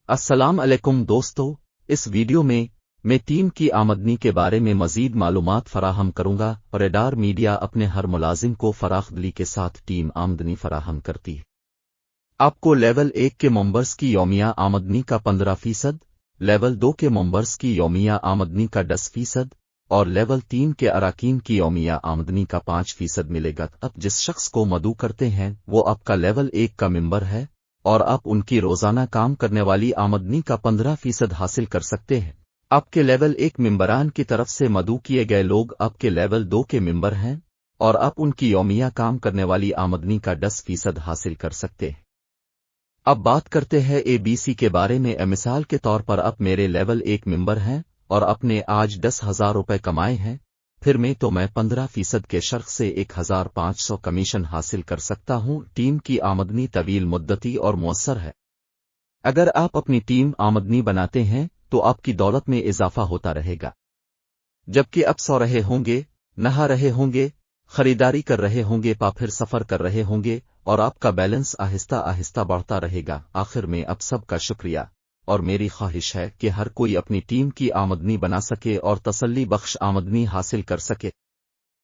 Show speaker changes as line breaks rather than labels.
السلام علیکم دوستو، اس ویڈیو میں ٹیم کی آمدنی کے بارے میں مزید معلومات فراہم کروں گا۔ ریڈار میڈیا اپنے ہر ملازم کو فراخدلی کے ساتھ ٹیم آمدنی فراہم کرتی ہے۔ آپ کو لیول 1 کے ممبرز کی یومیہ آمدنی کا 15%، لیول 2 کے ممبرز کی یومیہ آمدنی کا 10% اور لیول 3 کے اراکین کی یومیہ آمدنی کا 5% ملے گا۔ اب جس شخص کو مدعو کرتے ہیں وہ آپ کا لیول 1 کا ممبر ہے اور آپ ان کی روزانہ کام کرنے والی آمدنی کا 15% حاصل کر سکتے ہیں۔ آپ کے لیول 1 ممبران کی طرف سے مدعو کیے گئے لوگ آپ کے لیول 2 کے ممبر ہیں اور آپ ان کی یومیہ کام کرنے والی آمدنی کا 10% حاصل کر سکتے ہیں۔ اب بات کرتے ہیں ABC کے بارے میں۔ مثال کے طور پر آپ میرے لیول 1 ممبر ہیں اور آپ نے آج 10,000 روپے کمائے ہیں، پھر میں 15% کے شرط سے 1,500 کمیشن حاصل کر سکتا ہوں۔ ٹیم کی آمدنی طویل مدتی اور مؤثر ہے۔ اگر آپ اپنی ٹیم آمدنی بناتے ہیں تو آپ کی دولت میں اضافہ ہوتا رہے گا، جبکہ آپ سو رہے ہوں گے، نہا رہے ہوں گے، خریداری کر رہے ہوں گے، پھر سفر کر رہے ہوں گے اور آپ کا بیلنس آہستہ آہستہ بڑھتا رہے گا۔ آخر میں آپ سب کا شکریہ، اور میری خواہش ہے کہ ہر کوئی اپنی ٹیم کی آمدنی بنا سکے اور تسلی بخش آمدنی حاصل کر سکے۔